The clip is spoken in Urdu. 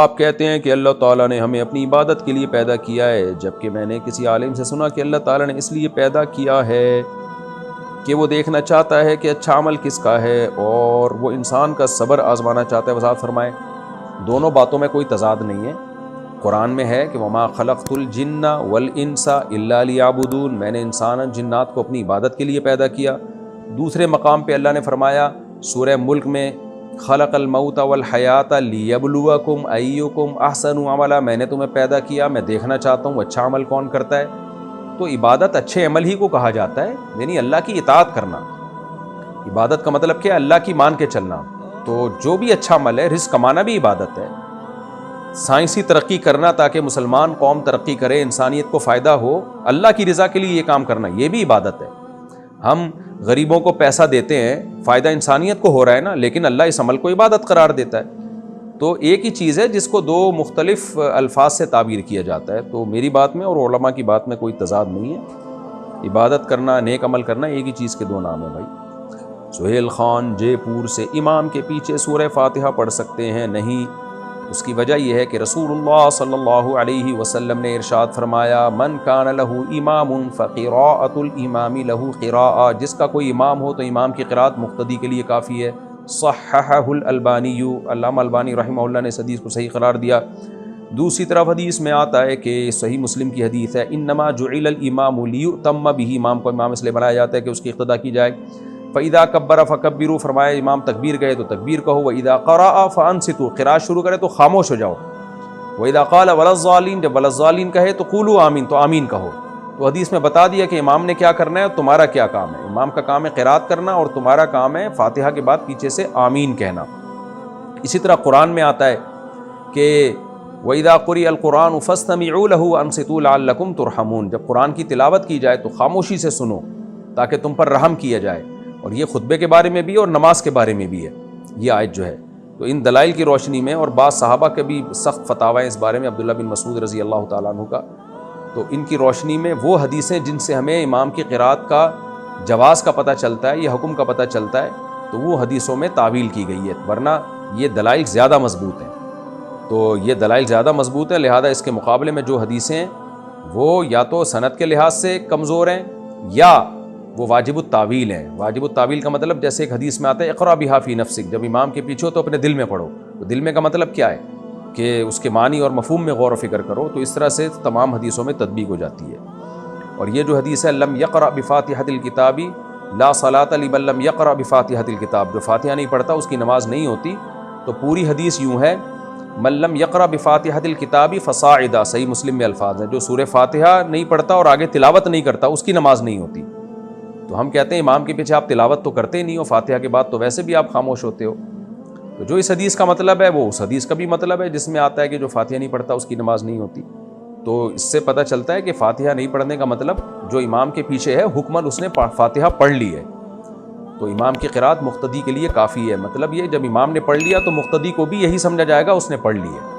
آپ کہتے ہیں کہ اللہ تعالیٰ نے ہمیں اپنی عبادت کے لیے پیدا کیا ہے، جبکہ میں نے کسی عالم سے سنا کہ اللہ تعالیٰ نے اس لیے پیدا کیا ہے کہ وہ دیکھنا چاہتا ہے کہ اچھا عمل کس کا ہے اور وہ انسان کا صبر آزمانا چاہتا ہے۔ وضاحت فرمائیں۔ دونوں باتوں میں کوئی تضاد نہیں ہے۔ قرآن میں ہے کہ وما خلقت الجن والانس الا لیعبدون، میں نے انسان جنات کو اپنی عبادت کے لیے پیدا کیا۔ دوسرے مقام پہ اللہ نے فرمایا سورہ ملک میں خلق الموت والحیات لیبلوکم ایکم احسن عملا، میں نے تمہیں پیدا کیا، میں دیکھنا چاہتا ہوں اچھا عمل کون کرتا ہے۔ تو عبادت اچھے عمل ہی کو کہا جاتا ہے، یعنی اللہ کی اطاعت کرنا۔ عبادت کا مطلب کیا ہے؟ اللہ کی مان کے چلنا۔ تو جو بھی اچھا عمل ہے، رزق کمانا بھی عبادت ہے، سائنسی ترقی کرنا تاکہ مسلمان قوم ترقی کرے، انسانیت کو فائدہ ہو، اللہ کی رضا کے لیے یہ کام کرنا، یہ بھی عبادت ہے۔ ہم غریبوں کو پیسہ دیتے ہیں، فائدہ انسانیت کو ہو رہا ہے نا، لیکن اللہ اس عمل کو عبادت قرار دیتا ہے۔ تو ایک ہی چیز ہے جس کو دو مختلف الفاظ سے تعبیر کیا جاتا ہے۔ تو میری بات میں اور علماء کی بات میں کوئی تضاد نہیں ہے۔ عبادت کرنا، نیک عمل کرنا ایک ہی چیز کے دو نام ہیں بھائی۔ سہیل خان جے پور سے امام کے پیچھے سورہ فاتحہ پڑھ سکتے ہیں؟ نہیں۔ اس کی وجہ یہ ہے کہ رسول اللہ صلی اللہ علیہ وسلم نے ارشاد فرمایا من کان لہ امام فقراءۃ الامام لہ قراءۃ، جس کا کوئی امام ہو تو امام کی قراءت مقتدی کے لیے کافی ہے۔ صححہ الالبانی، علامہ البانی رحمہ اللہ نے اس حدیث کو صحیح قرار دیا۔ دوسری طرف حدیث میں آتا ہے کہ صحیح مسلم کی حدیث ہے انما جعل الامام لیؤتم بہ، امام کو امام اس لیے بنایا جاتا ہے کہ اس کی اقتداء کی جائے۔ فَإِذَا كَبَّرَ فَكَبِّرُوا، فرمایا امام تکبیر کہے تو تکبیر کہو۔ وَإِذَا قَرَأَ فَأَنصِتُوا، قراءت شروع کرے تو خاموش ہو جاؤ۔ وَإِذَا قَالَ وَلَا الضَّالِّينَ، جب وَلَا الضَّالِّينَ کہے تو قُولُوا آمین، تو آمین کہو۔ تو حدیث میں بتا دیا کہ امام نے کیا کرنا ہے، تمہارا کیا کام ہے۔ امام کا کام ہے قراءت کرنا اور تمہارا کام ہے فاتحہ کے بعد پیچھے سے آمین کہنا۔ اسی طرح قرآن میں آتا ہے کہ وَإِذَا قُرِئَ الْقُرْآنُ فَاسْتَمِعُوا لَهُ وَأَنصِتُوا لَعَلَّكُمْ تُرْحَمُونَ، جب قرآن کی تلاوت کی جائے تو خاموشی سے سنو تاکہ تم پر رحم کیا جائے۔ اور یہ خطبے کے بارے میں بھی اور نماز کے بارے میں بھی ہے یہ آیت جو ہے۔ تو ان دلائل کی روشنی میں، اور بعض صحابہ کے بھی سخت فتاوی اس بارے میں، عبداللہ بن مسعود رضی اللہ تعالیٰ عنہ کا، تو ان کی روشنی میں وہ حدیثیں جن سے ہمیں امام کی قراءت کا جواز کا پتہ چلتا ہے یا حکم کا پتہ چلتا ہے، تو وہ حدیثوں میں تعویل کی گئی ہے، ورنہ یہ دلائل زیادہ مضبوط ہیں۔ تو یہ دلائل زیادہ مضبوط ہیں، لہذا اس کے مقابلے میں جو حدیثیں ہیں وہ یا تو سند کے لحاظ سے کمزور ہیں یا وہ واجب التاویل ہیں۔ واجب التاویل کا مطلب جیسے ایک حدیث میں آتا ہے اقرأ بہا فی نفسک، جب امام کے پیچھے ہو تو اپنے دل میں پڑھو۔ تو دل میں کا مطلب کیا ہے کہ اس کے معنی اور مفہوم میں غور و فکر کرو۔ تو اس طرح سے تمام حدیثوں میں تطبیق ہو جاتی ہے۔ اور یہ جو حدیث ہے لم یقرأ بفاتحۃ الکتاب لا صلاۃ لمن لم یقرأ بفاتحۃ الکتاب، جو فاتحہ نہیں پڑھتا اس کی نماز نہیں ہوتی۔ تو پوری حدیث یوں ہے من لم یقرأ بفاتحۃ الکتاب فصاعدا، صحیح مسلم میں الفاظ ہیں، جو سورہ فاتحہ نہیں پڑھتا اور آگے تلاوت نہیں کرتا اس کی نماز نہیں ہوتی۔ تو ہم کہتے ہیں امام کے پیچھے آپ تلاوت تو کرتے نہیں ہو، فاتحہ کے بعد تو ویسے بھی آپ خاموش ہوتے ہو۔ تو جو اس حدیث کا مطلب ہے وہ اس حدیث کا بھی مطلب ہے جس میں آتا ہے کہ جو فاتحہ نہیں پڑھتا اس کی نماز نہیں ہوتی۔ تو اس سے پتہ چلتا ہے کہ فاتحہ نہیں پڑھنے کا مطلب جو امام کے پیچھے ہے حکماً اس نے فاتحہ پڑھ لی ہے، تو امام کی قراءت مقتدی کے لیے کافی ہے۔ مطلب یہ جب امام نے پڑھ لیا تو مقتدی کو بھی یہی سمجھا جائے گا اس نے پڑھ لی ہے۔